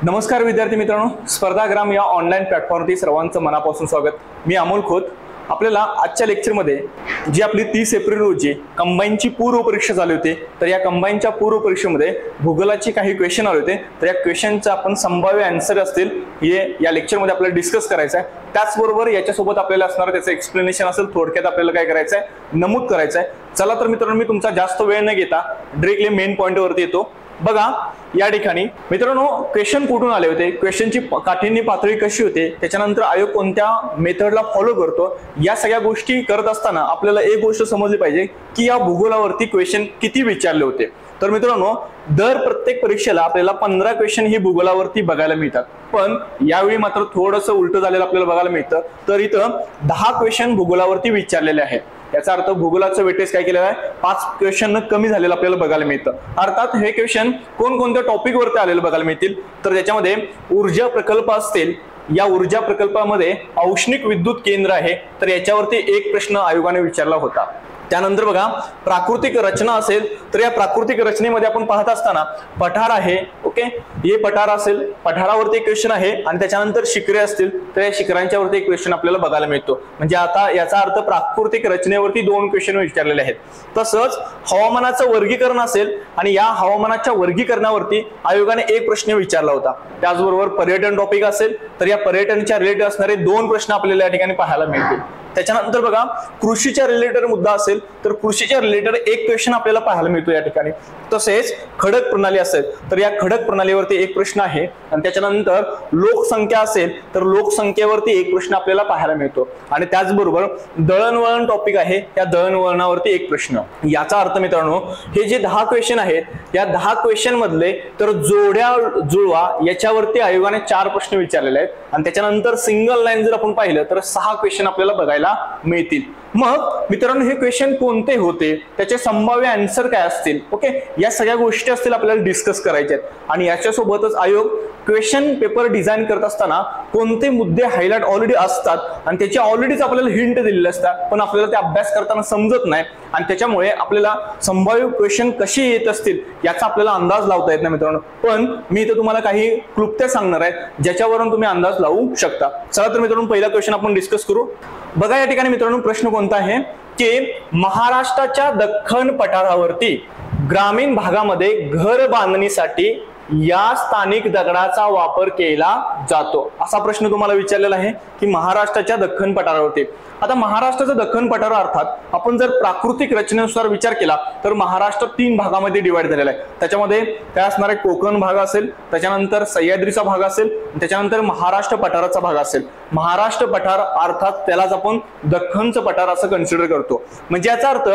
नमस्कार विद्यार्थी मित्रांनो, स्पर्धाग्राम या ऑनलाईन प्लॅटफॉर्मवरती सर्वांचं मनापासून स्वागत। मी अमोल खोत। आपल्याला आजच्या लेक्चरमध्ये जी आपली 30 एप्रिल रोजी कंबाईनची पूर्व परीक्षा झाली होती, तर या कंबाईनच्या पूर्व परीक्षेमध्ये भूगोलाचे काही क्वेश्चन आले होते, तर या क्वेश्चनचा आपण संभाव्य आन्सर असतील हे या लेक्चरमध्ये आपल्याला डिस्कस करायचं आहे। त्याचबरोबर याच्यासोबत आपल्याला असणार त्याचं एक्सप्लेनेशन असेल, थोडक्यात आपल्याला काय करायचं आहे, नमूद करायचं आहे। चला तर मित्रांनो, मी तुमचा जास्त वेळ न घेता डायरेक्टली मेन पॉइंटवरती येतो। बघा या ठिकाणी मित्रांनो, क्वेश्चन कुठून आले होते, क्वेश्चनची काठिण्य पातळी कशी होते, त्याच्यानंतर आयोग कोणत्या मेथडला फॉलो करतो, या सगळ्या गोष्टी करत असताना आपल्याला एक गोष्ट समजली पाहिजे की या भूगोलावरती क्वेश्चन किती विचारले होते। तर मित्रांनो, दर प्रत्येक परीक्षेला आपल्याला 15 क्वेश्चन ही भूगोलावरती बघायला मिळतात, पण यावेळी मात्र थोडंसं उलट झालेलं आपल्याला बघायला मिळतं। तर इथं 10 क्वेश्चन भूगोलावरती विचारलेले आहेत। याचा अर्थ भूगोलाचं वेटेज काय केलेलं आहे, 5 क्वेश्चन कमी झालेलं आपल्याला बघायला मिळतं। अर्थात हे क्वेश्चन कोणकोणत्या टॉपिकवरती आलेले बघायला मिळतील, तर त्याच्यामध्ये ऊर्जा प्रकल्प असतील, या ऊर्जा प्रकल्पामध्ये औष्णिक विद्युत केंद्र आहे, तर याच्यावरती एक प्रश्न आयोगाने विचारला होता। त्यानंतर बघा प्राकृतिक रचना असेल, तर या प्राकृतिक रचनेमध्ये आपण पाहत असताना पठार आहे, ओके, हे पठार असेल, पठारावरती एक क्वेश्चन आहे, आणि त्याच्यानंतर शिखरे असतील, तर या शिखरांच्यावरती एक क्वेश्चन आपल्याला बघायला मिळतो। म्हणजे आता याचा अर्थ प्राकृतिक रचनेवरती 2 क्वेश्चन विचारलेले आहेत। तसंच हवामानाचं वर्गीकरण असेल, आणि या हवामानाच्या वर्गीकरणावरती आयोगाने एक प्रश्न विचारला होता। त्याचबरोबर पर्यटन टॉपिक असेल, तर या पर्यटनच्या रिलेटेड असणारे 2 प्रश्न आपल्याला या ठिकाणी पाहायला मिळतील। त्याच्यानंतर बघा कृषीच्या रिलेटेड मुद्दा असेल, तर कृषीच्या रिलेटेड एक क्वेश्चन आपल्याला पाहायला मिळतो या ठिकाणी। तसेच खडक प्रणाली असेल, तर या खडक प्रणालीवरती एक प्रश्न आहे, आणि त्याच्यानंतर लोकसंख्या असेल, तर लोकसंख्येवरती एक प्रश्न आपल्याला पाहायला मिळतो, आणि त्याचबरोबर दळणवळण टॉपिक आहे, या दळणवळणावरती एक प्रश्न। याचा अर्थ मित्रांनो, हे जे 10 क्वेश्चन आहेत, या 10 क्वेश्चन मधले तर जोड्या जुळवा याच्यावरती आयोगाने 4 प्रश्न विचारलेले आहेत, आणि त्याच्यानंतर सिंगल लाईन जर आपण पाहिलं तर 6 क्वेश्चन आपल्याला बघायला मिळतील। मग मित्रांनो, हे क्वेश्चन कोणते होते, त्याचे संभाव्य आन्सर काय असतील, ओके, या सगळ्या गोष्टी असतील आपल्याला डिस्कस करायच्या आहेत। आणि याच्यासोबतच आयोग क्वेश्चन पेपर डिझाईन करत असताना कोणते मुद्दे हायलाइट ऑलरेडी असतात, आणि त्याची ऑलरेडीच आपल्याला हिंट दिलेले असतात, पण आपल्याला ते अभ्यास करताना समजत नाही, आणि त्याच्यामुळे आपल्याला संभाव्य क्वेश्चन कसे येत असतील याचा आपल्याला अंदाज लावता येत नाही मित्रांनो। पण मी इथे तुम्हाला काही क्लुप्त्या सांगणार आहे, ज्याच्यावरून तुम्ही अंदाज लावू शकता। चला तर मित्रांनो, पहिला क्वेश्चन आपण डिस्कस करू। बघा या ठिकाणी मित्रांनो, प्रश्न कोणता आहे की महाराष्ट्राच्या दख्खन पठारावरती ग्रामीण भागामध्ये घर बांधणीसाठी या स्थानिक दगडाचा वापर केला जातो, असा प्रश्न तुम्हाला विचारलेला आहे की महाराष्ट्राच्या दख्खन पठारावरती। आता महाराष्ट्राचा दख्खन पठार अर्थात आपण जर प्राकृतिक रचनेनुसार विचार केला तर महाराष्ट्र 3 भागामध्ये डिवाइड झालेला आहे। त्याच्यामध्ये काय असणार आहे, कोकण भाग असेल, त्याच्यानंतर सह्याद्रीचा भाग असेल, त्याच्यानंतर महाराष्ट्र पठाराचा भाग असेल। महाराष्ट्र पठार अर्थात त्यालाच आपण दख्खनचं पठार असं कन्सिडर करतो। म्हणजे याचा अर्थ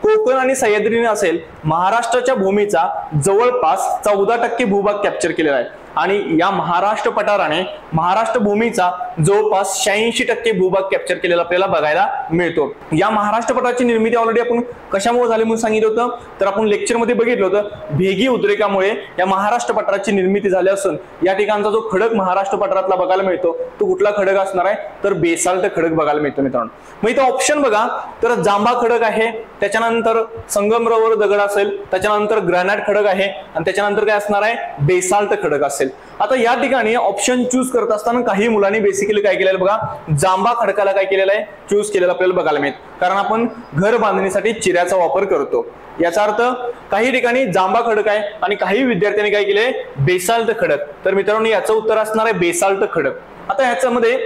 कोकण आणि सह्याद्रीने असेल महाराष्ट्राच्या भूमीचा जवळपास 14% भूभाग कॅप्चर केलेला आहे, आणि या महाराष्ट्र पठाराने महाराष्ट्र भूमीचा जवळपास 86% भूभाग कॅप्चर केलेला आपल्याला बघायला मिळतो। या महाराष्ट्र पठाराची निर्मिती ऑलरेडी आपण कशामुळे झाली म्हणून सांगितलं होतं, तर आपण लेक्चर मध्ये बघितलं होतं, भेगी उद्रेकामुळे या महाराष्ट्र पठाराची निर्मिती झाली असून या ठिकाणचा जो खडक महाराष्ट्र पठारातला बघायला मिळतो तो कुठला खडक असणार आहे, तर बेसाल्ट खडक बघायला मिळतो मित्रांनो। मग इथं ऑप्शन बघा, तर जांबा खडक आहे, त्याच्यानंतर संगमरवर दगड असेल, त्याच्यानंतर ग्रॅनाइट खडक आहे, आणि त्याच्यानंतर काय असणार आहे, बेसाल्ट खडक असेल। आता या ठिकाणी ऑप्शन चूज करत असताना काही मुलांनी बेसिकली काय केलेलं बघा, जांबा खडकाला काय केलेलं आहे, चूज केलेलं आपल्याला बघायला मिळेल, कारण आपण घर बांधणीसाठी चिऱ्याचा वापर करतो। याचा अर्थ काही ठिकाणी जांबा खडक आहे, आणि काही विद्यार्थ्यांनी काय केलंय, बेसाल्ट खडक। तर मित्रांनो, याचं उत्तर असणार आहे बेसाल्ट खडक। आता याच्यामध्ये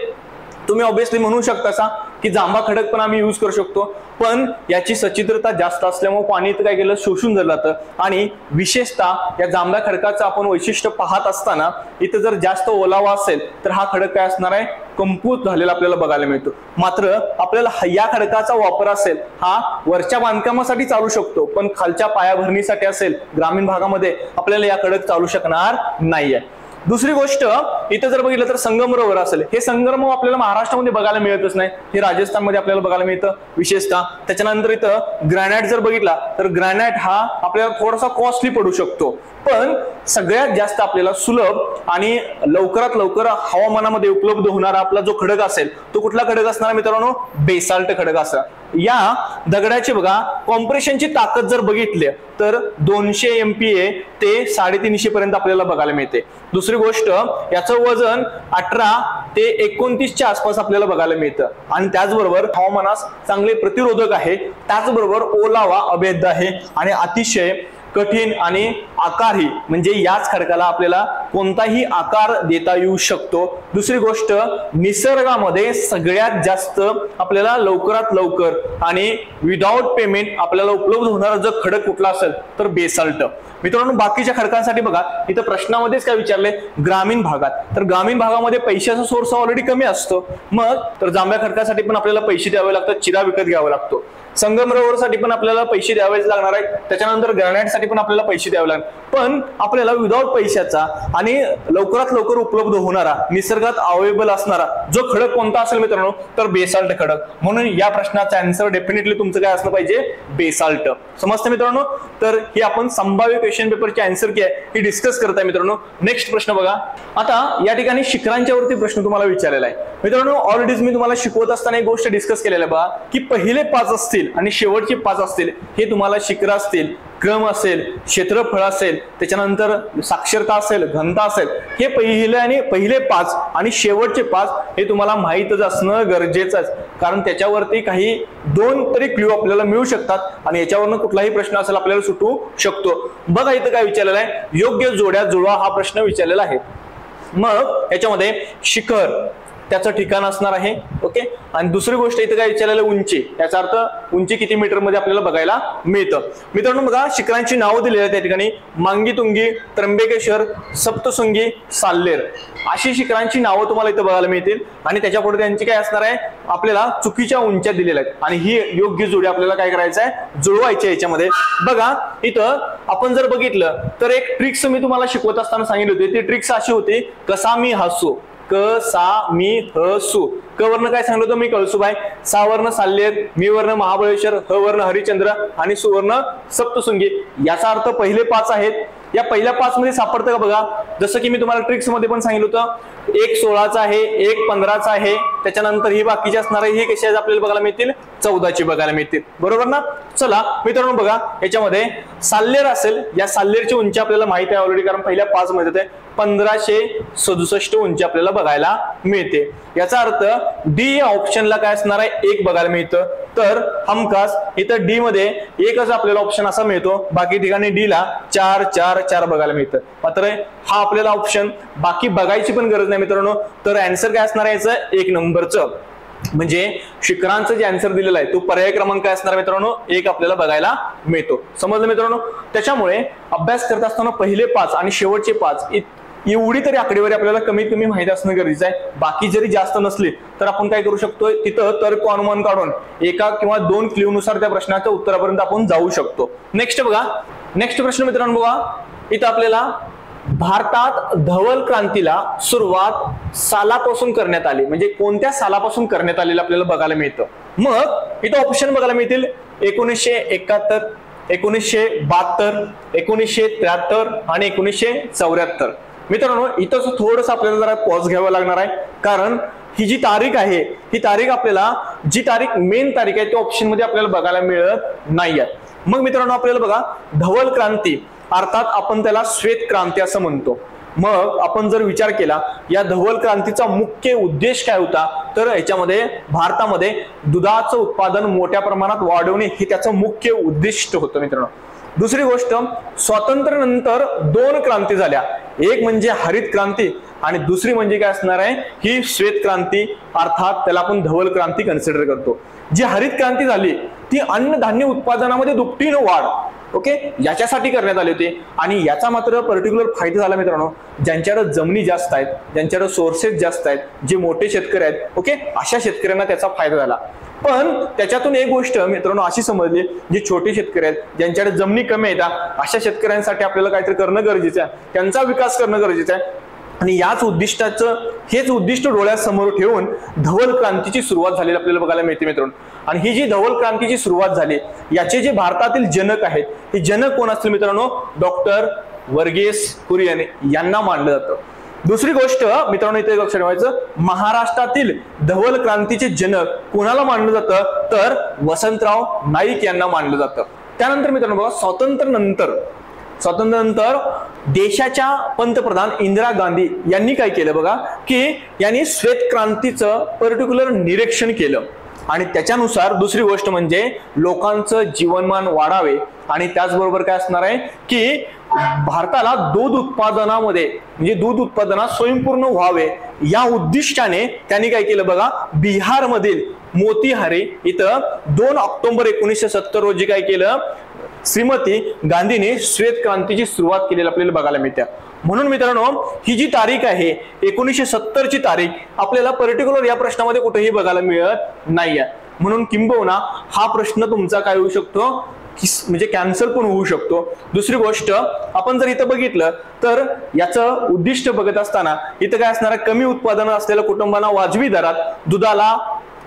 तुम्ही ऑब्विसली म्हणू शकता की जांबा खडक पण आम्ही यूज करू शकतो, पण याची सच्छिद्रता जास्त असल्यामुळे पाणी इथं काय केलं, शोषून झालं जातं, आणि विशेषतः या जांभ्या खडकाचं आपण वैशिष्ट्य पाहत असताना इथं जर जास्त ओलावा असेल तर हा खडक काय असणार आहे, कमकुवत झालेला आपल्याला बघायला मिळतो। मात्र आपल्याला या खडकाचा वापर असेल हा वरच्या बांधकामासाठी चालू शकतो, पण खालच्या पायाभरणीसाठी असेल ग्रामीण भागामध्ये आपल्याला या खडक चालू शकणार नाहीये। दुसरी गोष्ट इथे जर बघितलं तर संगमरवर असेल, हे संगमरवर आपल्याला महाराष्ट्रामध्ये बघायला मिळतच नाही, हे राजस्थानमध्ये आपल्याला बघायला मिळतं विशेषतः। त्याच्यानंतर इथं ग्रॅनाइट जर बघितला तर ग्रॅनाइट हा आपल्याला थोडासा कॉस्टली पडू शकतो, पण सगळ्यात जास्त आपल्याला सुलभ आणि लवकरात लवकर हवामानामध्ये उपलब्ध होणारा आपला जो खडक असेल तो कुठला खडक असणार मित्रांनो? बेसाल्ट खडक असणार. या दगडाची बघा कॉम्प्रेशनची ताकद जर बघितली तर 200 MPa ते 350 पर्यंत आपल्याला बघायला मिळते. दुसरी गोष्ट याचं वजन 18 ते 29 च्या आसपास आपल्याला बघायला मिळतं आणि त्याचबरोबर हवामानास चांगले प्रतिरोधक आहे. त्याचबरोबर ओलावा अभेद्य आहे आणि अतिशय कठीण आणि आकारही म्हणजे याच खडकाला आपल्याला कोणताही आकार देता येऊ शकतो. दुसरी गोष्ट निसर्गामध्ये सगळ्यात जास्त आपल्याला लवकरात लवकर आणि विदाउट पेमेंट आपल्याला उपलब्ध होणारा जो खडक कुठला असेल तर बेसाल्ट. मित्रांनो बाकीच्या खडकांसाठी बघा इथं प्रश्नामध्येच काय विचारले ग्रामीण भागात, तर ग्रामीण भागामध्ये पैशाचा सोर्स ऑलरेडी कमी असतो. मग तर जांभ्या खडकासाठी पण आपल्याला पैसे द्यावे लागतात, चिरा विकत घ्यावा लागतो. संगमरवरसाठी पण आपल्याला पैसे द्यावेच लागणार आहेत. त्याच्यानंतर ग्रॅनाइटसाठी पण आपल्याला पैसे द्यावे लागणार. पण आपल्याला विदाउट पैशाचा आणि लवकरात लवकर उपलब्ध होणारा निसर्गात अवेलेबल असणारा जो खडक कोणता असेल मित्रांनो तर बेसाल्ट खडक. म्हणून या प्रश्नाचा आन्सर डेफिनेटली तुमचं काय असलं पाहिजे? बेसाल्ट. समजतं मित्रांनो? तर ही आपण संभाव्य क्वेश्चन पेपरची आन्सर की आहे ही डिस्कस करत आहे मित्रांनो. नेक्स्ट प्रश्न बघा. आता या ठिकाणी शिखरांच्या वरती प्रश्न तुम्हाला विचारलेला आहे मित्रांनो. ऑलरेडी मी तुम्हाला शिकवत असताना एक गोष्ट डिस्कस केलेली आहे बघा की पहिले 5 असतील आणि शेवटचे 5 असतील हे तुम्हाला शिखर असतील, क्रम असेल, क्षेत्रफळ असेल, त्याच्यानंतर साक्षरता असेल, घनता असेल, हे पहिले 5 आणि शेवटचे 5 हे तुम्हाला माहीतच असणं गरजेचं आहे. कारण त्याच्यावरती काही 2 तरी क्ल्यू आपल्याला मिळू शकतात आणि याच्यावरनं कुठलाही प्रश्न असेल आपल्याला सुटू शकतो. बघा इथं काय विचारलेलं आहे? योग्य जोड्या जुळवा हा प्रश्न विचारलेला आहे. मग याच्यामध्ये शिखर त्याचं ठिकाण असणार आहे. ओके. आणि दुसरी गोष्ट इथे काय विचारलेलं उंची, याचा अर्थ उंची किती मीटर मध्ये आपल्याला बघायला मिळतं. मित्रांनो बघा शिखरांची नावं दिलेली आहेत त्या ठिकाणी मांगीतुंगी, त्र्यंबकेश्वर, सप्तशृंगी, साल्लेर अशी शिखरांची नावं तुम्हाला इथं बघायला मिळतील आणि त्याच्यापुढे त्यांची काय असणार आहे आपल्याला चुकीच्या उंच्या दिलेल्या आहेत आणि ही योग्य जोडी आपल्याला काय करायचं आहे जुळवायची. याच्यामध्ये बघा इथं आपण जर बघितलं तर एक ट्रिक्स मी तुम्हाला शिकवत असताना सांगितली होती. ती ट्रिक्स अशी होती कसा मी हसू, क सा मी हसू. क वर्ण काय सांगितलं होतं मी कळसुबाई, सा वर्ण साल्लेर, मी वर्ण महाबळेश्वर, ह वर्ण हरिश्चंद्र आणि सुवर्ण सप्तशृंगी. याचा अर्थ पहिले 5 आहेत. या पहिल्या 5 मध्ये सापडतं का बघा? जसं की मी तुम्हाला ट्रिक्स मध्ये पण सांगितलं होतं एक 16चा आहे, एक 15चा आहे, त्याच्यानंतर ही बाकीची असणार आहे. हे कशी आपल्याला बघायला मिळतील? 14ची बघायला मिळतील. बरोबर ना? चला मित्रांनो बघा याच्यामध्ये साल्लेर असेल. या साल्लेरची उंची आपल्याला माहिती आहे ऑलरेडी कारण पहिल्या 5 मध्ये 1567 उंची आपल्याला बघायला मिळते. याचा अर्थ डी या ऑप्शनला काय असणार आहे? 1 बघायला मिळतं. तर हमखास इथं डी मध्ये एकच आपल्याला ऑप्शन असा मिळतो, बाकी ठिकाणी डी ला 4 4 4 बघायला मिळतं. मात्र हा आपल्याला ऑप्शन बाकी बघायची पण गरज नाही मित्रांनो. तर आन्सर काय असणार आहे याचं? 1 नंबरचं म्हणजे शिखरांचं जे आन्सर दिलेलं आहे तो पर्याय क्रमांक काय असणार मित्रांनो? 1 आपल्याला बघायला मिळतो. समजलं मित्रांनो? त्याच्यामुळे अभ्यास करत असताना पहिले 5 आणि शेवटचे 5 एवढी तरी आकडेवारी आपल्याला कमीत कमी माहिती असणं गरजेचं आहे. बाकी जरी जास्त नसली तर आपण काय करू शकतो तिथं तर्क अनुमान काढून 1 किंवा 2 क्ल्यू नुसार त्या प्रश्नाच्या उत्तरापर्यंत आपण जाऊ शकतो. नेक्स्ट बघा. नेक्स्ट प्रश्न मित्रांनो बघा इथं आपल्याला भारतात धवल क्रांतीला सुरुवात सालापासून करण्यात आली म्हणजे कोणत्या सालापासून करण्यात आलेलं आपल्याला बघायला मिळतं. मग इथं ऑप्शन बघायला मिळतील 1971, 1972, 1973 आणि 1974. मित्रांनो इथं थोडंसं आपल्याला जरा पॉज घ्यावा लागणार आहे कारण ही जी तारीख आहे ही तारीख आपल्याला जी तारीख मेन तारीख आहे त्या ऑप्शन मध्ये आपल्याला बघायला मिळत नाहीये. मग मित्रांनो आपल्याला बघा धवल क्रांती अर्थात आपण त्याला श्वेत क्रांती असं म्हणतो. मग आपण जर विचार केला या धवल क्रांतीचा मुख्य उद्देश काय होता तर याच्यामध्ये भारतामध्ये दुधाचं उत्पादन मोठ्या प्रमाणात वाढवणे हे त्याचं मुख्य उद्दिष्ट होतं मित्रांनो. दुसरी गोष्ट स्वातंत्र्यानंतर 2 क्रांती झाल्या. एक म्हणजे हरित क्रांती आणि दुसरी म्हणजे काय असणार आहे ही श्वेत क्रांती अर्थात त्याला आपण धवल क्रांती कन्सिडर करतो. जी हरित क्रांती झाली ती अन्नधान्य उत्पादनामध्ये दुपटीनं वाढ ओके याच्यासाठी करण्यात आले होते आणि याचा मात्र पर्टिक्युलर फायदा झाला मित्रांनो ज्यांच्याकडे जमिनी जास्त आहेत, ज्यांच्याकडे सोर्सेस जास्त आहेत, जे मोठे शेतकरी आहेत ओके अशा शेतकऱ्यांना त्याचा फायदा झाला. पण त्याच्यातून एक गोष्ट मित्रांनो अशी समजली जी छोटे शेतकरी आहेत ज्यांच्याकडे जमिनी कमी आहेत अशा शेतकऱ्यांसाठी आपल्याला काहीतरी करणं गरजेचं आहे, त्यांचा विकास करणं गरजेचं आहे आणि याच उद्दिष्टाचं हेच उद्दिष्ट डोळ्यासमोर ठेवून धवल क्रांतीची सुरुवात झालेली आपल्याला बघायला मिळते मित्रांनो. आणि ही जी धवल क्रांतीची सुरुवात झाली याचे जे भारतातील जनक आहेत हे जनक कोण असतील मित्रांनो डॉक्टर वर्गीस कुरियन यांना मानलं जातं. दुसरी गोष्ट मित्रांनो इथे लक्षात ठेवायचं, महाराष्ट्रातील धवल क्रांतीचे जनक कोणाला मानलं जातं तर वसंतराव नाईक यांना मानलं जातं. त्यानंतर मित्रांनो बघा, स्वातंत्र्यानंतर देशाच्या पंतप्रधान इंदिरा गांधी यांनी काय केलं बघा, की यांनी श्वेत क्रांतीचं पर्टिक्युलर निरीक्षण केलं आणि त्याच्यानुसार दुसरी गोष्ट म्हणजे लोकांचं जीवनमान वाढावे आणि त्याचबरोबर काय असणार आहे की भारताला दूध उत्पादनामध्ये म्हणजे दूध उत्पादनात स्वयंपूर्ण व्हावे या उद्दिष्टाने त्यांनी काय केलं बघा, बिहार मधील मोतीहारी इथं 2 ऑक्टोबर 1970 रोजी काय केलं, श्रीमती गांधींनी श्वेत क्रांतीची सुरुवात केलेली आपल्याला बघायला मिळते. म्हणून मित्रांनो ही जी तारीख आहे 1970 ची तारीख आपल्याला पर्टिक्युलर या प्रश्नामध्ये कुठेही बघायला मिळत नाहीये. म्हणून किंबहुना हा प्रश्न तुमचा काय होऊ शकतो म्हणजे कॅन्सल पण होऊ शकतो. दुसरी गोष्ट आपण जर इथं बघितलं तर याचं उद्दिष्ट बघत असताना इथं काय असणार, कमी उत्पादन असलेल्या कुटुंबांना वाजवी दरात दुधाला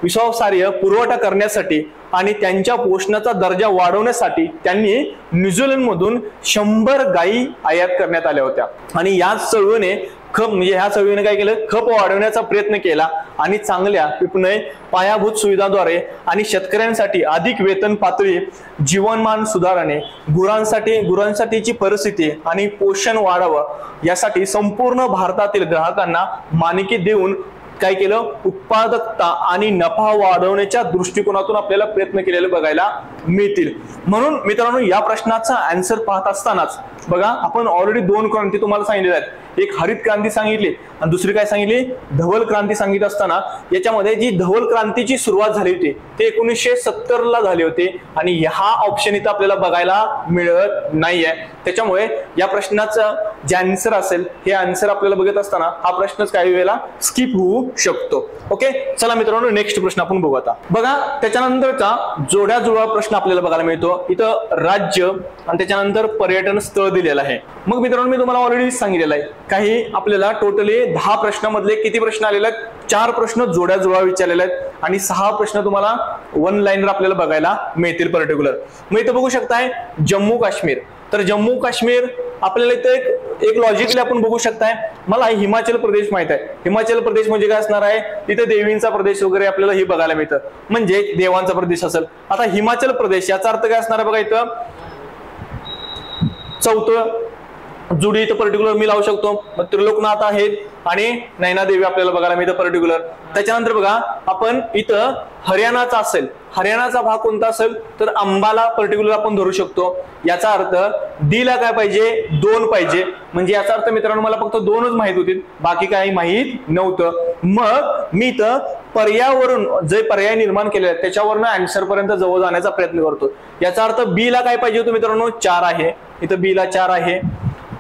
विश्वासार्ह पुरवठा करण्यासाठी आणि त्यांच्या पोषणाचा दर्जा वाढवण्यासाठी त्यांनी न्यूझीलंड मधून 100 गायी आयात करण्यात आल्या होत्या आणि याच चळवळीने ह्या चळवळीने काय केलं, खप वाढवण्याचा प्रयत्न केला आणि चांगल्या विपणन पायाभूत सुविधांद्वारे आणि शेतकऱ्यांसाठी अधिक वेतन पातळी, जीवनमान सुधारणे, गुरांसाठीची परिस्थिती आणि पोषण वाढावं यासाठी संपूर्ण भारतातील ग्राहकांना मानके देऊन काय केलं, उत्पादकता आणि नफा वाढवण्याच्या दृष्टिकोनातून आपल्याला प्रयत्न केलेले बघायला मिळतील. म्हणून मित्रांनो या प्रश्नाचा आन्सर पाहत असतानाच बघा, आपण ऑलरेडी 2 क्रांती तुम्हाला सांगितल्या आहेत, एक हरित क्रांती सांगितली आणि दुसरी काय सांगितली, धवल क्रांती सांगितली असताना याच्यामध्ये जी धवल क्रांतीची सुरुवात झाली होती ते 1970 ला झाली होती आणि हा ऑप्शन इथं आपल्याला बघायला मिळत नाहीये. त्याच्यामुळे या प्रश्नाचं जे आन्सर असेल हे आन्सर आपल्याला बघत असताना हा प्रश्नच काही वेळेला स्किप होऊ शकतो. ओके, चला मित्रांनो नेक्स्ट प्रश्न आपण बघू. आता बघा त्याच्यानंतरचा जोड्या जुळवा प्रश्न आपल्याला बघायला मिळतो. इथं राज्य आणि त्याच्यानंतर पर्यटन स्थळ दिलेलं आहे. मग मित्रांनो मी तुम्हाला ऑलरेडी सांगितलेलं आहे, काही आपल्याला टोटली 10 प्रश्नांमधले किती प्रश्न आलेले आहेत, 4 प्रश्न जोड्या जुळवा विचारलेले आहेत आणि 6 प्रश्न तुम्हाला 1 लाईनर आपल्याला बघायला मिळतील पर्टिक्युलर. मग इथं बघू शकताय जम्मू काश्मीर, तर जम्मू काश्मीर आपल्याला इथं एक लॉजिकली आपण बघू शकताय, मला हिमाचल प्रदेश माहित आहे. हिमाचल प्रदेश म्हणजे काय असणार आहे, तिथे देवींचा प्रदेश वगैरे आपल्याला हे बघायला मिळतं म्हणजे देवांचा प्रदेश असेल. आता हिमाचल प्रदेश याचा अर्थ काय असणार आहे बघा, इथं 4 जुडी इथं पर्टिक्युलर मी लावू शकतो. मग त्रिलोकनाथ आहेत आणि नैना देवी आपल्याला बघायला मिळतं पर्टिक्युलर. त्याच्यानंतर बघा आपण इथं हरियाणाचा असेल, हरियाणाचा भाग कोणता असेल तर अंबाला पर्टिक्युलर आपण धरू शकतो. याचा अर्थ डी ला काय पाहिजे, 2 पाहिजे. म्हणजे याचा अर्थ मित्रांनो मला फक्त 2च माहित होती, बाकी काही माहित नव्हतं. मग मी इथं पर्यावरून जे पर्याय निर्माण केले आहेत त्याच्यावरून आन्सर पर्यंत जवळ जाण्याचा प्रयत्न करतो. याचा अर्थ बी ला काय पाहिजे होतं मित्रांनो, 4 आहे. इथं बी ला 4 आहे.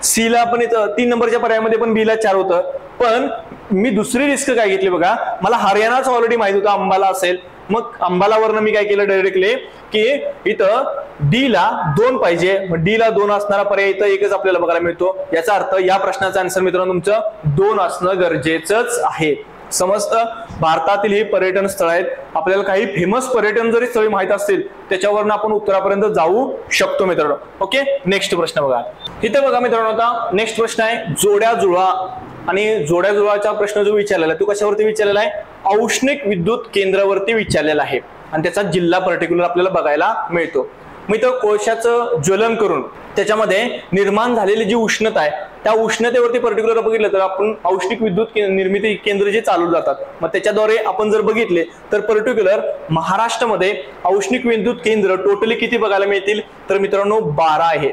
सी ला पण इथं 3 नंबरच्या पर्यायामध्ये पण बी ला 4 होतं. पण मी दुसरी रिस्क काय घेतली बघा, मला हरियाणाच ऑलरेडी माहित होतं अंबाला असेल. मग अंबालावरनं मी काय केलं डायरेक्टली की इथं डी ला 2 पाहिजे. मग डी ला 2 असणारा पर्याय इथं एकच आपल्याला बघायला मिळतो. याचा अर्थ या प्रश्नाचा आन्सर मित्रांनो तुमचं 2 असणं गरजेचंच आहे. समजतं. भारतातील ही पर्यटन स्थळ आहेत. आपल्याला काही फेमस पर्यटन जरी स्थळी माहित असतील त्याच्यावरून आपण उत्तरापर्यंत जाऊ शकतो मित्रांनो. ओके, नेक्स्ट प्रश्न बघा. इथे बघा मित्रांनो आता नेक्स्ट प्रश्न आहे जोड्या जुळवा. आणि जोड्या जुळवाचा प्रश्न जो विचारलेला आहे तो कशावरती विचारलेला आहे, औष्णिक विद्युत केंद्रावरती विचारलेला आहे आणि त्याचा जिल्हा पर्टिक्युलर आपल्याला बघायला मिळतो. मग इथं कोळशाचं ज्वलन करून त्याच्यामध्ये निर्माण झालेली जी उष्णता आहे त्या उष्णतेवरती पर्टिक्युलर बघितलं तर आपण औष्णिक विद्युत निर्मिती केंद्र जे चालू जातात मग त्याच्याद्वारे आपण जर बघितले तर पर्टिक्युलर महाराष्ट्रामध्ये औष्णिक विद्युत केंद्र टोटली किती बघायला मिळतील तर मित्रांनो 12 आहे.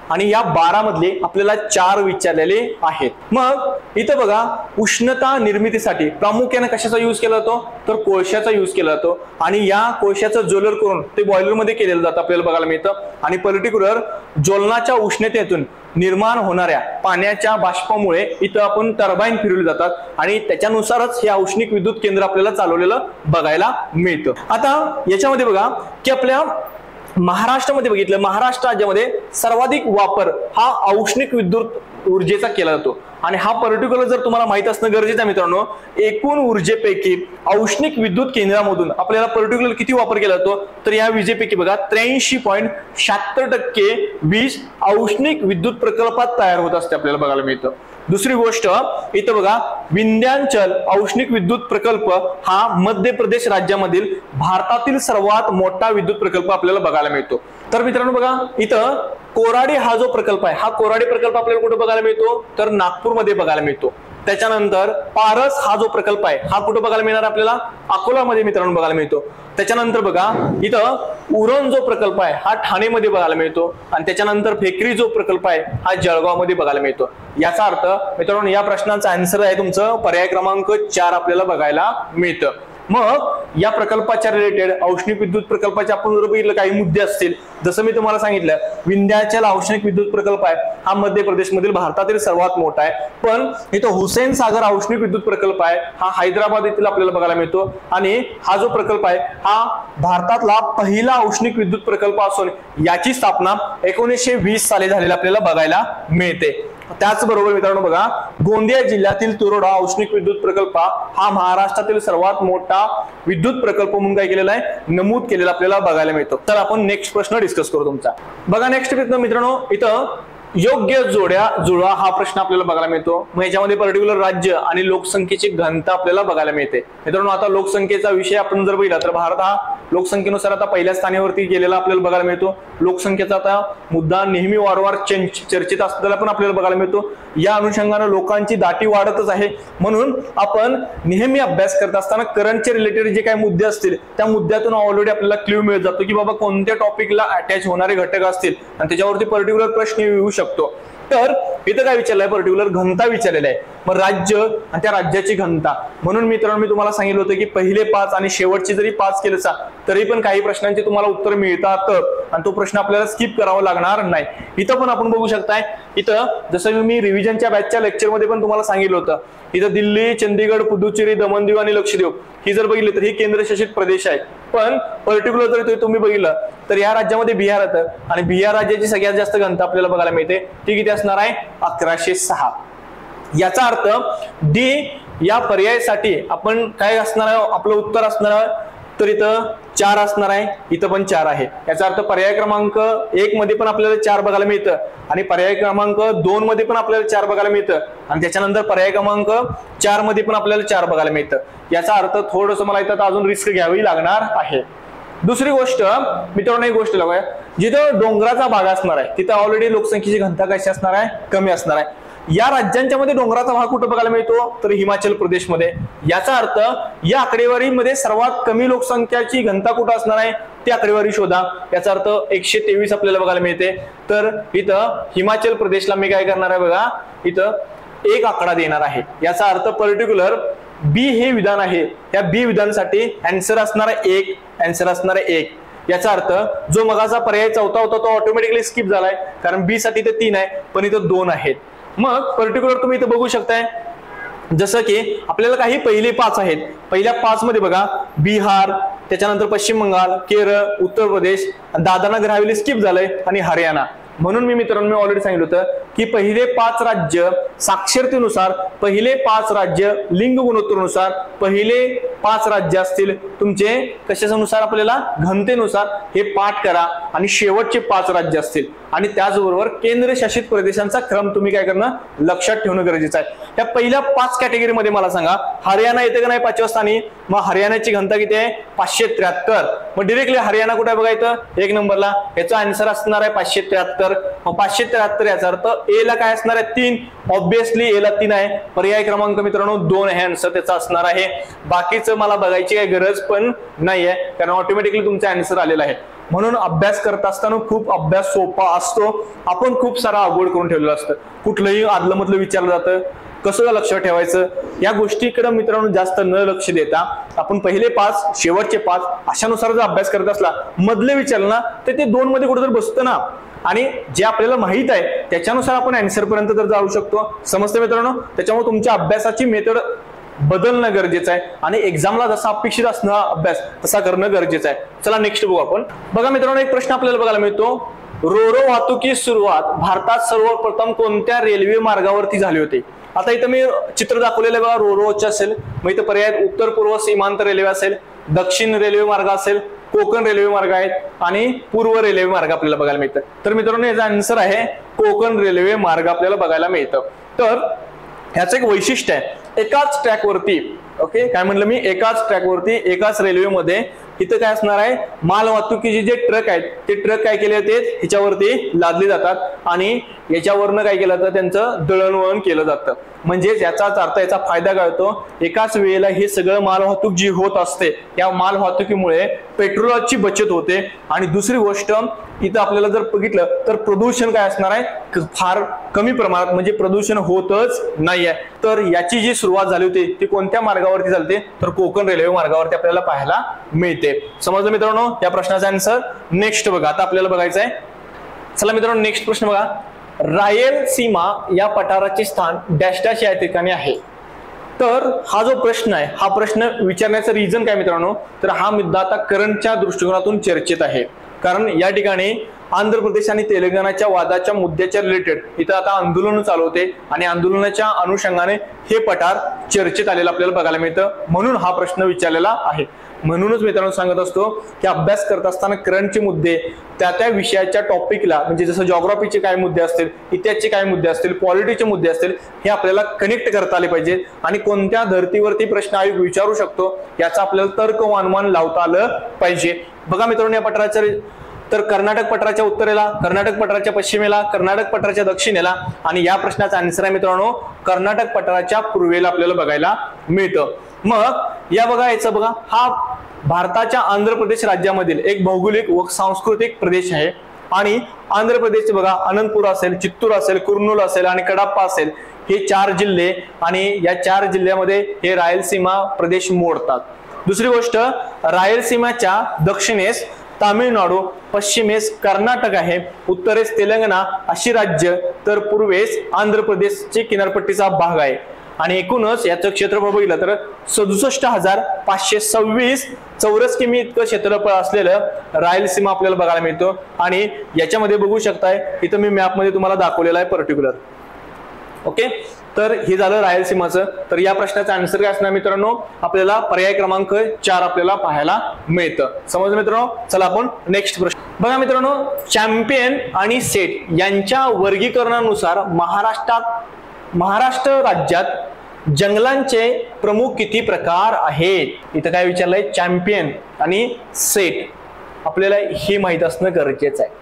आणि या 12 मधले आपल्याला 4 विचारलेले आहेत. मग इथं बघा उष्णता निर्मितीसाठी प्रामुख्याने कशाचा यूज केला जातो तर कोळशाचा यूज केला जातो. आणि या कोळशाचं ज्वलन करून ते बॉयलर मध्ये केलेलं जातं आपल्याला बघायला मिळतं. आणि पर्टिक्युलर ज्वलनाच्या उष्णतेतून निर्माण होणाऱ्या पाण्याच्या बाष्पामुळे इथं आपण टर्बाईन फिरवले जातात आणि त्याच्यानुसारच हे औष्णिक विद्युत केंद्र आपल्याला चालवलेलं बघायला मिळतं. आता याच्यामध्ये बघा की आपल्या महाराष्ट्रामध्ये बघितलं महाराष्ट्र राज्यामध्ये सर्वाधिक वापर हा औष्णिक विद्युत ऊर्जेचा केला जातो आणि हा पर्टिक्युलर जर तुम्हाला माहित असणं गरजेचं आहे मित्रांनो, एकूण ऊर्जेपैकी औष्णिक विद्युत केंद्रामधून आपल्याला पर्टिक्युलर किती वापर केला जातो, तर या विजेपैकी बघा 83.76% वीज औष्णिक विद्युत प्रकल्पात तयार होत असते आपल्याला बघायला मिळतं. दुसरी गोष्ट इथं बघा, विंध्याचल औष्णिक विद्युत प्रकल्प हा मध्य प्रदेश राज्यामधील भारतातील सर्वात मोठा विद्युत प्रकल्प आपल्याला बघायला मिळतो. तर मित्रांनो बघा, इथं कोराडी हा जो प्रकल्प आहे, हा कोराडी प्रकल्प आपल्याला कुठे बघायला मिळतो, तर नागपूरमध्ये बघायला मिळतो. त्याच्यानंतर पारस हा जो प्रकल्प आहे हा कुठे बघायला मिळणार आपल्याला, अकोलामध्ये मित्रांनो बघायला मिळतो. त्याच्यानंतर बघा, इथं उरण जो प्रकल्प आहे हा ठाणेमध्ये बघायला मिळतो आणि त्याच्यानंतर फेकरी जो प्रकल्प आहे हा जळगावमध्ये बघायला मिळतो. याचा अर्थ मित्रांनो या प्रश्नाचा आन्सर आहे तुमचं पर्याय क्रमांक 4 आपल्याला बघायला मिळतं. मग या प्रकल्पाच्या रिलेटेड औष्णिक विद्युत प्रकल्पाचे आपण जर बघितलं काही मुद्दे असतील, जसं मी तुम्हाला सांगितलं विंध्याचल औष्णिक विद्युत प्रकल्प आहे हा मध्य प्रदेशमधील भारतातील सर्वात मोठा आहे. पण इथं हुसेन सागर औष्णिक विद्युत प्रकल्प आहे हा हैदराबाद येथील आपल्याला बघायला मिळतो आणि हा जो प्रकल्प आहे हा भारतातला पहिला औष्णिक विद्युत प्रकल्प असून याची स्थापना 1920 साली झालेला आपल्याला बघायला मिळते. त्याचबरोबर मित्रांनो बघा, गोंदिया जिल्ह्यातील तुरोडा औष्णिक विद्युत प्रकल्प हा महाराष्ट्रातील सर्वात मोठा विद्युत प्रकल्प म्हणून काय केलेला आहे, नमूद केलेला आपल्याला बघायला मिळतो. तर आपण नेक्स्ट प्रश्न डिस्कस करू तुमचा. बघा नेक्स्ट प्रश्न मित्रांनो, इथं योग्य जोड्या जुळवा हा प्रश्न आपल्याला बघायला मिळतो. मग याच्यामध्ये पर्टिक्युलर राज्य आणि लोकसंख्येची घनता आपल्याला बघायला मिळते. मित्रांनो आता लोकसंख्येचा विषय आपण जर बघितला तर भारत हा लोकसंख्येनुसार आता पहिल्या स्थानावरती गेलेला आपल्याला बघायला मिळतो. लोकसंख्येचा आता मुद्दा नेहमी वारंवार चर्चेत असलेला पण आपल्याला बघायला मिळतो. या अनुषंगाने लोकांची दाटी वाढतच आहे, म्हणून आपण नेहमी अभ्यास करत असताना करंटचे रिलेटेड जे काही मुद्दे असतील त्या मुद्द्यातून ऑलरेडी आपल्याला क्ल्यू मिळत जातो की बाबा कोणत्या टॉपिकला अटॅच होणारे घटक असतील आणि त्याच्यावरती पर्टिक्युलर प्रश्न येऊ शकतो. तर इथं काय विचारलंय, पर्टिक्युलर घनता विचारलेला आहे. मग राज्य आणि त्या राज्याची घनता, म्हणून मित्रांनो मी तुम्हाला सांगितलं होतं की पहिले 5 आणि शेवटची जरी 5 केलं तरी पण काही प्रश्नांची तुम्हाला उत्तर मिळतात आणि तो प्रश्न आपल्याला स्किप करावा लागणार नाही. इथं पण आपण बघू शकताय, इथं जसं मी रिव्हिजनच्या बॅचच्या लेक्चरमध्ये पण तुम्हाला सांगितलं होतं, इथं दिल्ली, चंदीगड, पुदुचेरी, दमण-दीव आणि लक्षद्वीप ही जर बघितली तर ही केंद्रशासित प्रदेश आहेत. पण पर्टिक्युलर जर तुम्ही बघितलं तर या राज्यामध्ये बिहार येतं आणि बिहार राज्याची सगळ्यात जास्त घनता आपल्याला बघायला मिळते. ती किती असणार आहे, 1106. याचा अर्थ डी या पर्यायासाठी आपण काय असणार आहे, आपलं उत्तर असणार आहे तर इथं 4 असणार आहे, इथं पण 4 आहे. याचा अर्थ पर्याय क्रमांक 1 मध्ये पण आपल्याला 4 बघायला मिळतं आणि पर्याय क्रमांक 2 मध्ये पण आपल्याला 4 बघायला मिळतं आणि त्याच्यानंतर पर्याय क्रमांक 4 मध्ये पण आपल्याला 4 बघायला मिळतं. याचा अर्थ थोडंसं मला इथं अजून रिस्क घ्यावी लागणार आहे. दुसरी गोष्ट मित्रांनो, एक गोष्ट बघा, जिथं डोंगराचा भाग असणार आहे तिथं ऑलरेडी लोकसंख्येची घनता कशी असणार आहे, कमी असणार आहे. या राज्यांच्या मध्ये डोंगराचा भाग कुठे बघायला मिळतो, तर हिमाचल प्रदेशमध्ये. याचा अर्थ या आकडेवारीमध्ये सर्वात कमी लोकसंख्याची घनता कुठे असणार आहे ती आकडेवारी शोधा. याचा अर्थ 123 आपल्याला बघायला मिळते. तर इथं हिमाचल प्रदेशला मी काय करणार आहे बघा, इथं 1 आकडा देणार आहे. याचा अर्थ पर्टिक्युलर बी हे विधान आहे, या बी विधानासाठी आन्सर असणार आहे 1, आन्सर असणार आहे 1. याचा अर्थ जो मगाचा पर्याय 4था होता तो ऑटोमॅटिकली स्किप झालाय, कारण बी साठी ते 3 आहे पण इथं 2 आहेत. मग पर्टिक्युलर तुम्ही इथं बघू शकताय, जसं की आपल्याला काही पहिले 5 आहेत. पहिल्या 5 मध्ये बघा बिहार, त्याच्यानंतर पश्चिम बंगाल, केरळ, उत्तर प्रदेश, दादरा नगर हवेली स्किप झालंय आणि हरियाणा. म्हणून मी मित्रांनो ऑलरेडी सांगितलं होतं की पहिले 5 राज्य साक्षरतेनुसार, पहिले 5 राज्य लिंग गुणोत्तरानुसार, पहिले 5 राज्य असतील तुमचे कशानुसार आपल्याला घनतेनुसार हे पाठ करा आणि शेवटचे 5 राज्य असतील आणि त्याचबरोबर केंद्रशासित प्रदेशांचा क्रम तुम्ही काय करणं लक्षात ठेवणं गरजेचं आहे. या पहिल्या 5 कॅटेगरीमध्ये मला सांगा हरियाणा येते का नाही 5व्या स्थानी, मग हरियाणाची घनता किती आहे 573. मग डिरेक्टली हरियाणा कुठे बघायचं 1 नंबरला, याचा आन्सर असणार आहे 573. मग 573 याचा अर्थ ए ला काय असणार आहे 3, ऑब्विसली ए ला 3 आहे. पर्याय क्रमांक मित्रांनो 2 आहे आन्सर त्याचा असणार आहे. बाकीचं मला बघायची काही गरज पण नाहीये कारण ऑटोमॅटिकली तुमचा आन्सर आलेला आहे. म्हणून अभ्यास करत असताना खूप अभ्यास सोपा असतो, आपण खूप सारा अवघड करून ठेवलेलं असतं. कुठलंही आदलं मधलं विचारलं जातं, कसं लक्ष ठेवायचं या गोष्टीकडे मित्रांनो जास्त न लक्ष देता आपण पहिले 5 शेवटचे 5 अशानुसार जर अभ्यास करत असला, मधले विचारलं ना तर ते 2 मध्ये कुठेतरी बसतं ना आणि जे आपल्याला माहित आहे त्याच्यानुसार आपण आन्सर पर्यंत तर जाऊ शकतो. समजते मित्रांनो, त्याच्यामुळे तुमच्या अभ्यासाची मेथड बदलणं गरजेचं आहे आणि एक्झामला जसा अपेक्षित असणं अभ्यास तसा करणं गरजेचं आहे. चला नेक्स्ट बघू आपण. बघा मित्रांनो, एक प्रश्न आपल्याला बघायला मिळतो, रोरो वाहतुकीस सुरुवात भारतात सर्वप्रथम कोणत्या रेल्वे मार्गावरती झाली होती? आता इथं मी चित्र दाखवलेलं आहे बघा, रोरोचे असेल, मग इथं पर्याय उत्तर पूर्व सीमांत रेल्वे असेल, दक्षिण रेल्वे मार्ग असेल, कोकण रेल्वे मार्ग आहेत आणि पूर्व रेल्वे मार्ग आपल्याला बघायला मिळतं. तर मित्रांनो याचा आन्सर आहे कोकण रेल्वे मार्ग आपल्याला बघायला मिळतं. तर ह्याचं एक वैशिष्ट्य आहे, एकाच ट्रॅकवरती, ओके काय म्हणलं मी, एकाच ट्रॅकवरती एकाच रेल्वेमध्ये इथं काय असणार आहे, माल वाहतुकीचे जे ट्रक आहेत ते ट्रक काय केले जाते, ह्याच्यावरती लादले जातात आणि याच्यावरनं काय केलं जातं, त्यांचं दळणवळण केलं जातं. म्हणजेच याचाच अर्थ, याचा फायदा काय होतो, एकाच वेळेला हे सगळं माल वाहतूक जी होत असते या माल वाहतुकीमुळे पेट्रोलची बचत होते. आणि दुसरी गोष्ट इथं आपल्याला जर बघितलं तर प्रदूषण काय असणार आहे, फार कमी प्रमाणात, म्हणजे प्रदूषण होतच नाहीये. तर याची जी सुरुवात झाली होती ती कोणत्या मार्गावरती झाली, तर कोकण रेल्वे मार्गावरती आपल्याला पाहायला मिळते. समजलं मित्रांनो या प्रश्नाचा आन्सर. नेक्स्ट बघा, आता आपल्याला बघायचं आहे, चला मित्रांनो नेक्स्ट प्रश्न बघा, रायलसीमा या पठाराचे स्थान डॅश डॅश या ठिकाणी आहे. तर हा जो प्रश्न आहे, हा प्रश्न विचारण्याचं रिझन काय मित्रांनो, तर हा मुद्दा आता करंटच्या दृष्टिकोनातून चर्चेत आहे. कारण या ठिकाणी आंध्र प्रदेश आणि तेलंगणाच्या वादाच्या मुद्द्याच्या रिलेटेड इथं आता आंदोलन चालू होते आणि आंदोलनाच्या अनुषंगाने हे पठार चर्चेत आलेलं आपल्याला बघायला मिळतं, म्हणून हा प्रश्न विचारलेला आहे. म्हणूनच मित्रांनो सांगत असतो की अभ्यास करत असताना करंटचे मुद्दे त्या विषयाच्या टॉपिकला, म्हणजे जसं जॉग्राफीचे काय मुद्दे असतील, इतिहासचे काय मुद्दे असतील, पॉलिटीचे मुद्दे असतील, हे आपल्याला कनेक्ट करता आले पाहिजे आणि कोणत्या धर्तीवरती प्रश्न आयोग विचारू शकतो याचा आपल्याला तर्क वानमान लावता आलं पाहिजे. बघा मित्रांनो या पठाराच्या, तर कर्नाटक पठाराच्या उत्तरेला, कर्नाटक पठाराच्या पश्चिमेला, कर्नाटक पठाराच्या दक्षिणेला आणि या प्रश्नाचा आन्सर आहे मित्रांनो कर्नाटक पठाराच्या पूर्वेला आपल्याला बघायला मिळतं. मग या बघा याचं बघा, हा भारताच्या आंध्र प्रदेश राज्यामधील एक भौगोलिक व सांस्कृतिक प्रदेश आहे आणि आंध्र प्रदेशचे बघा अनंतपूर असेल, चित्तूर असेल, कुर्नूल असेल आणि कडाप्पा असेल, हे 4 जिल्हे आणि या 4 जिल्ह्यामध्ये हे रायलसीमा प्रदेश मोडतात. दुसरी गोष्ट, रायलसीमाच्या दक्षिणेस तामिळनाडू, पश्चिमेस कर्नाटक आहे, उत्तरेस तेलंगणा अशी राज्य, तर पूर्वेस आंध्र प्रदेशची किनारपट्टीचा भाग आहे. आणि एकूणच याचं क्षेत्रफळ बघितलं तर 67,526 चौरस किमी इतकं क्षेत्रफळ असलेलं रायलसीमा आपल्याला बघायला मिळतं. आणि याच्यामध्ये बघू शकताय, इथं मी मॅप मध्ये तुम्हाला दाखवलेलं आहे पर्टिक्युलर, ओके. तर हे झालं रायलसीमाचं. तर या प्रश्नाचा आन्सर काय असणार मित्रांनो, आपल्याला पर्याय क्रमांक 4 आपल्याला पाहायला मिळतं. समजलं मित्रांनो. चला आपण नेक्स्ट प्रश्न बघा मित्रांनो, चॅम्पियन आणि सेट यांच्या वर्गीकरणानुसार महाराष्ट्र राज्यात जंगलांचे प्रमुख किती प्रकार आहेत? इथं काय विचारलंय, चॅम्पियन आणि सेट, आपल्याला हे माहित असणं गरजेचं आहे.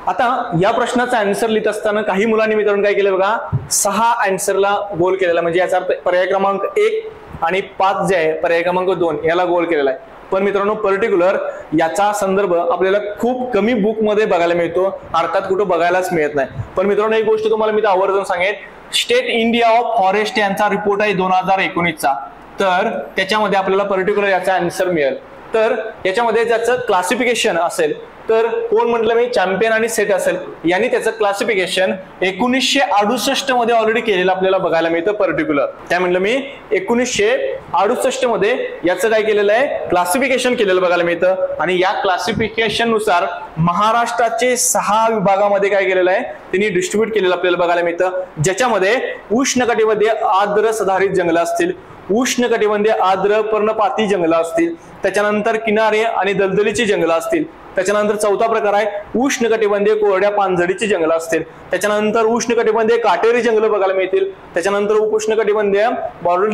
आता या प्रश्नाचा आन्सर लिहित असताना काही मुलांनी मित्रांनो काय केलं बघा, 6 आन्सरला गोल केलेला, म्हणजे याचा अर्थ पर्याय क्रमांक 1 आणि 5 जे आहे पर्याय क्रमांक 2 याला गोल केलेला आहे. पण मित्रांनो पर्टिक्युलर याचा संदर्भ आपल्याला खूप कमी बुक मध्ये बघायला मिळतो, अर्थात कुठं बघायलाच मिळत नाही. पण मित्रांनो एक गोष्ट तुम्हाला मी आवर्जून सांगेन, स्टेट इंडिया ऑफ फॉरेस्ट यांचा रिपोर्ट आहे 2019चा, तर त्याच्यामध्ये आपल्याला पर्टिक्युलर याचा आन्सर मिळेल. तर याच्यामध्ये ज्याचं क्लासिफिकेशन असेल, तर कोण म्हटलं मी, चॅम्पियन आणि सेट असेल, यांनी त्याचं क्लासिफिकेशन 1968 मध्ये ऑलरेडी केलेलं आपल्याला बघायला मिळतं पर्टिक्युलर. काय म्हटलं मी, 1968 मध्ये याचं काय केलेलं आहे, क्लासिफिकेशन केलेलं बघायला मिळतं. आणि या क्लासिफिकेशन नुसार महाराष्ट्राचे 6 विभागामध्ये काय केलेलं आहे, त्यांनी डिस्ट्रीब्यूट केलेलं आपल्याला बघायला मिळतं, ज्याच्यामध्ये उष्णकटिबंधीय आर्द्र सदाहरित जंगल असतील, उष्णकटिबंधीय आर्द्र पर्णपाती जंगलं असतील, त्याच्यानंतर किनारे आणि दलदलीची जंगलं असतील, त्याच्यानंतर चौथा प्रकार आहे उष्णकटिबंधीय कोरड्या पानझडीची जंगलं असतील, त्याच्यानंतर उष्णकटिबंधीय काटेरी जंगलं बघायला मिळतील, त्याच्यानंतर उपोष्णकटिबंधीय बॉर्डर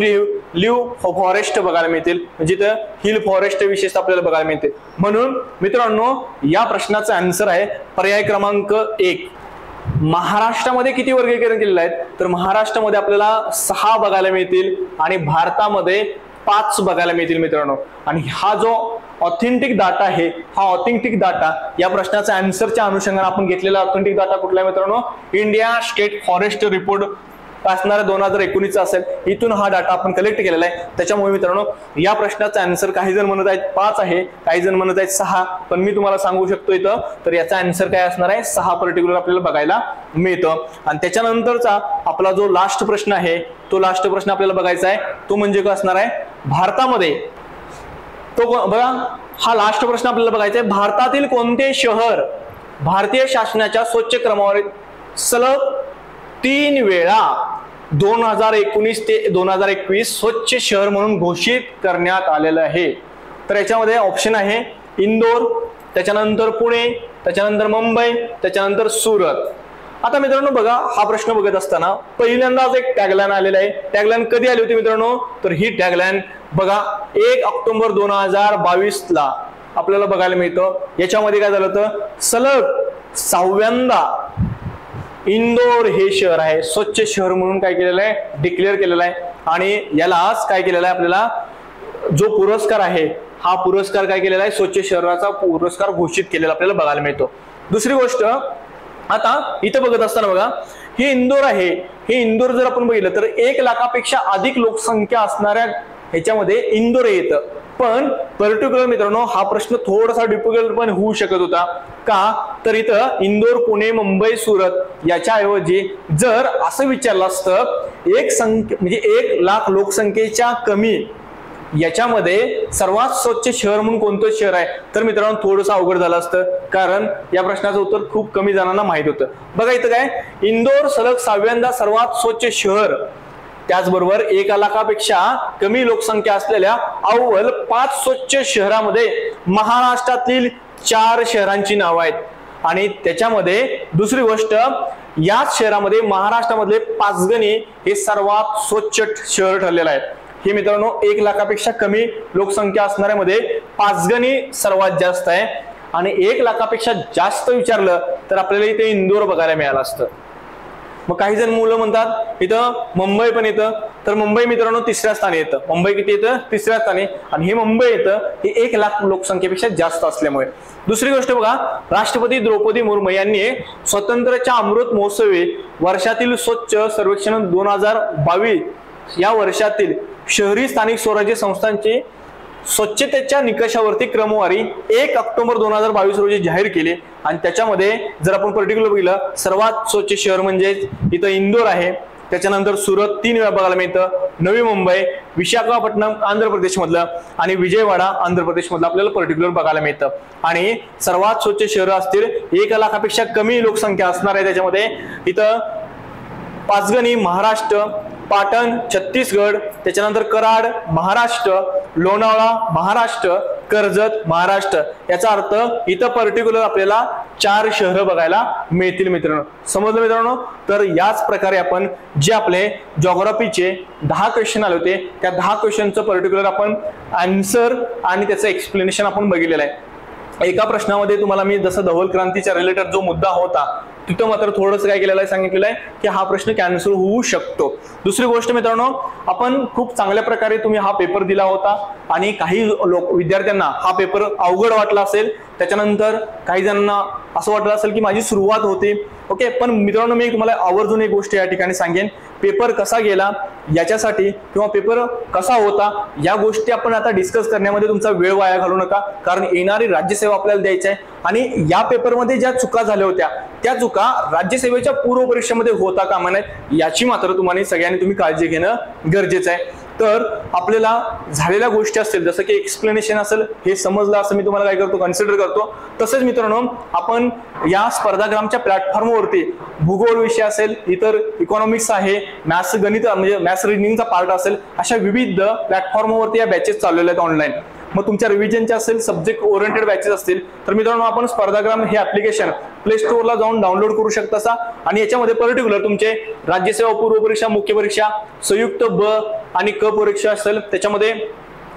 लिव्ह फॉरेस्ट बघायला मिळतील, जिथं हिल फॉरेस्ट विशेष आपल्याला बघायला मिळतील. म्हणून मित्रांनो या प्रश्नाचा आन्सर आहे पर्याय क्रमांक 1. महाराष्ट्रामध्ये किती वर्गीकरण केलेलं आहे, तर महाराष्ट्रामध्ये आपल्याला 6 बघायला मिळतील आणि भारतामध्ये 5 बघायला मिळतील मित्रांनो. आणि हा जो ऑथेंटिक डाटा आहे, हा ऑथेंटिक डाटा या प्रश्नाच्या आन्सरच्या अनुषंगाने आपण घेतलेला ऑथेंटिक डाटा कुठला आहे मित्रांनो, इंडिया स्टेट फॉरेस्ट रिपोर्ट असणारा 2019 असेल, इथून हा डाटा आपण कलेक्ट केलेला आहे. त्याच्यामुळे मित्रांनो या प्रश्नाचा आन्सर काही जण म्हणत आहेत 5 आहे, काही जण म्हणत आहेत 6, पण मी तुम्हाला सांगू शकतो इथं, तर याचा आन्सर काय असणार आहे, 6 पर्टिक्युलर आपल्याला बघायला मिळतं. आणि त्याच्यानंतरचा आपला जो लास्ट प्रश्न आहे, तो लास्ट प्रश्न आपल्याला बघायचा आहे, तो म्हणजे काय असणार आहे, भारतामध्ये, तो बघा हा लास्ट प्रश्न आपल्याला बघायचा आहे, भारतातील कोणते शहर भारतीय शासनाच्या स्वच्छ क्रमवारीत सलग 3 वेळा 2019 ते 2021 स्वच्छ शहर म्हणून घोषित करण्यात आलेलं आहे। तर याच्यामध्ये ऑप्शन आहे इंदोर, त्याच्यानंतर पुणे, त्याच्यानंतर मुंबई, त्याच्यानंतर सुरत। आता मित्रांनो बघा, हा प्रश्न बघत असताना पहिल्यांदाच एक टॅगलाईन आलेला आहे। टॅगलाईन कधी आली होती मित्रांनो? तर ही टॅगलाईन बघा 1 ऑक्टोबर 2022 ला आपल्याला बघायला मिळतं। याच्यामध्ये काय झालं होतं, सलग 6व्यांदा इंदोर हे शहर आहे स्वच्छ शहर म्हणून काय केलेलं आहे, डिक्लेअर केलेलं आहे। आणि यालाच काय केलेलं आहे, आपल्याला जो पुरस्कार आहे हा पुरस्कार काय केलेला आहे, स्वच्छ शहराचा पुरस्कार घोषित केलेला आपल्याला बघायला मिळतो। दुसरी गोष्ट, आता इथं बघत असताना बघा हे इंदोर आहे, हे इंदोर जर आपण बघितलं तर 1 लाखापेक्षा अधिक लोकसंख्या असणाऱ्या ह्याच्यामध्ये इंदोर येतं। पण पर्टिक्युलर मित्रांनो हा प्रश्न थोडासा डिफिकल्ट पण होऊ शकत होता का, तर इथं इंदोर, पुणे, मुंबई, सुरत याच्या ऐवजी जर असं विचारलं असतं 1 लाख लोकसंख्येच्या कमी याच्यामध्ये सर्वात स्वच्छ शहर म्हणून कोणतं शहर आहे, तर मित्रांनो थोडंसं अवघड झालं असतं, कारण या प्रश्नाचं उत्तर खूप कमी जणांना माहित होतं। बघा इथं काय, इंदोर सलग 6व्यांदा सर्वात स्वच्छ शहर, त्याचबरोबर 1 लाखापेक्षा कमी लोकसंख्या असलेल्या अव्वल 5 स्वच्छ शहरामध्ये महाराष्ट्रातील 4 शहरांची नावं आहेत। आणि त्याच्यामध्ये दुसरी गोष्ट, याच शहरामध्ये महाराष्ट्रामधले पाचगणी हे सर्वात स्वच्छ शहर ठरलेलं आहे। हे मित्रांनो 1 लाखापेक्षा कमी लोकसंख्या असणाऱ्यामध्ये पाचगणी सर्वात जास्त आहे। आणि 1 लाखापेक्षा जास्त विचारलं तर आपल्याला इथे इंदोर बघायला मिळालं असतं। मग काही जण मुलं म्हणतात इथं मुंबई पण येतं, तर मुंबई मित्रांनो 3ऱ्या स्थानी येतं। मुंबई किती येतं, 3ऱ्या स्थानी, आणि हे मुंबई येतं हे 1 लाख लोकसंख्येपेक्षा जास्त असल्यामुळे। दुसरी गोष्ट बघा, राष्ट्रपती द्रौपदी मुर्मू यांनी स्वातंत्र्याच्या अमृत महोत्सवी वर्षातील स्वच्छ सर्वेक्षण 2022 या वर्षातील शहरी स्थानिक स्वराज्य संस्थांची स्वच्छतेच्या निकषावरती क्रमवारी 1 ऑक्टोबर 2022 रोजी जाहीर केली। आणि त्याच्यामध्ये जर आपण पर्टिक्युलर बघितलं, सर्वात स्वच्छ शहर म्हणजे इथं इंदोर आहे, त्याच्यानंतर सुरत 3 वेळा बघायला मिळतं, नवी मुंबई, विशाखापट्टणम आंध्र प्रदेश मधलं, आणि विजयवाडा आंध्र प्रदेश मधलं आपल्याला पर्टिक्युलर बघायला मिळतं। आणि सर्वात स्वच्छ शहरं असतील 1 लाखापेक्षा कमी लोकसंख्या असणार आहे त्याच्यामध्ये इथं पाचगणी महाराष्ट्र, पाटण छत्तीसगड, त्याच्यानंतर कराड महाराष्ट्र, लोणावळा महाराष्ट्र, कर्जत महाराष्ट्र। याचा अर्थ इथं पर्टिक्युलर आपल्याला 4 शहरं बघायला मिळतील मित्रांनो। समजलं मित्रांनो? तर याच प्रकारे आपण जे आपले जिओग्राफीचे 10 क्वेश्चन आले होते त्या 10 क्वेश्चनचं पर्टिक्युलर आपण आन्सर आणि त्याचं एक्सप्लेनेशन आपण बघितलेलं आहे। एका प्रश्नामध्ये तुम्हाला मी जसं धवल क्रांतीच्या रिलेटेड जो मुद्दा होता तिथं मात्र थोडंसं काय केलेलं आहे, सांगितलेलं आहे की हा प्रश्न कॅन्सल होऊ शकतो। दुसरी गोष्ट मित्रांनो, आपण खूप चांगल्या प्रकारे तुम्ही हा पेपर दिला होता आणि काही विद्यार्थ्यांना हा पेपर अवघड वाटला असेल, त्याच्यानंतर काही जणांना असं वाटलं असेल की माझी सुरुवात होती, ओके। पण मित्रांनो मी तुम्हाला आवर्जून एक गोष्ट या ठिकाणी सांगेन, पेपर कसा गेला याच्यासाठी किंवा पेपर कसा होता या गोष्टी आपण आता डिस्कस करण्यामध्ये तुमचा वेळ वाया घालवू नका, कारण येणारी राज्यसेवा आपल्याला द्यायची आहे। आणि या पेपरमध्ये ज्या चुका झाल्या होत्या त्या चुका राज्यसेवेच्या पूर्व परीक्षेमध्ये होता कामा नये याची मात्र तुम्ही काळजी घेणं गरजेचं आहे। तर आपल्याला झालेल्या गोष्टी असतील, जसं की एक्सप्लेनेशन असेल, हे समजलं असं मी तुम्हाला काय करतो, कन्सिडर करतो। तसेच मित्रांनो आपण या स्पर्धाग्रामच्या प्लॅटफॉर्मवरती भूगोल विषय असेल, इतर इकॉनॉमिक्स आहे, मॅथ्स गणित म्हणजे मॅथ्स रिजनिंगचा पार्ट असेल, अशा विविध प्लॅटफॉर्मवरती या बॅचेस चाललेल्या आहेत ऑनलाईन। मग तुमच्या रिव्हिजनचे असेल, सब्जेक्ट ओरिएंटेड बॅचेस असतील, तर मित्रांनो आपण स्पर्धाग्राम हे ऍप्लिकेशन प्ले स्टोअरला जाऊन डाउनलोड करू शकता। आणि याच्यामध्ये पर्टिक्युलर तुमचे राज्यसेवा पूर्व परीक्षा, मुख्य परीक्षा, संयुक्त ब आणि क परीक्षा असेल, त्याच्यामध्ये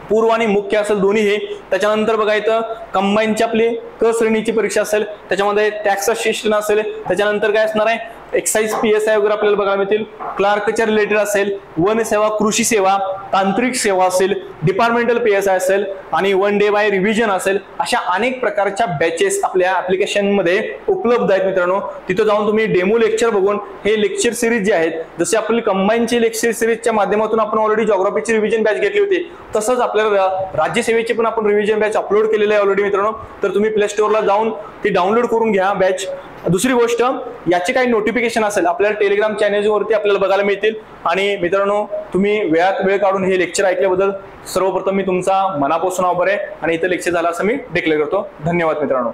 पूर्व आणि मुख्य असेल दोन्ही हे, त्याच्यानंतर बघा इथं कंबाईनची आपली क श्रेणीची परीक्षा असेल, त्याच्यामध्ये टॅक्स असिस्टंट असेल, त्याच्यानंतर काय असणार आहे एक्साइज PSI वगैरे आपल्याला बघायला मिळतील, क्लार्कच्या रिलेटेड असेल, वन सेवा, कृषी सेवा, तांत्रिक सेवा असेल, डिपार्टमेंटल PSI असेल, आणि 1 डे बाय रिव्हिजन असेल, अशा अनेक प्रकारच्या बॅचेस आपल्या ऍप्लिकेशन मध्ये उपलब्ध आहेत मित्रांनो। तिथे जाऊन तुम्ही डेमो लेक्चर बघून हे लेक्चर सिरीज जे आहेत, जसे आपली कंबाईनची लेक्चर सिरीजच्या माध्यमातून आपण ऑलरेडी जिओग्राफीची रिव्हिजन बॅच घेतली होती, तसंच आपल्याला राज्यसेवेची पण आपण रिव्हिजन बॅच अपलोड केलेली आहे ऑलरेडी मित्रांनो। तर तुम्ही प्ले स्टोअरला जाऊन ती डाउनलोड करून घ्या बॅच। दुसरी गोष्ट, याचे काही नोटिफिकेशन असेल आपल्याला टेलिग्राम चॅनेलवरती आपल्याला बघायला मिळतील। आणि मित्रांनो तुम्ही वेळात वेळ काढून हे लेक्चर ऐकल्याबद्दल सर्वप्रथम मी तुमचा मनापासून आभार आहे आणि इथं लेक्चर झाला असं मी डिक्लेअर करतो। धन्यवाद मित्रांनो।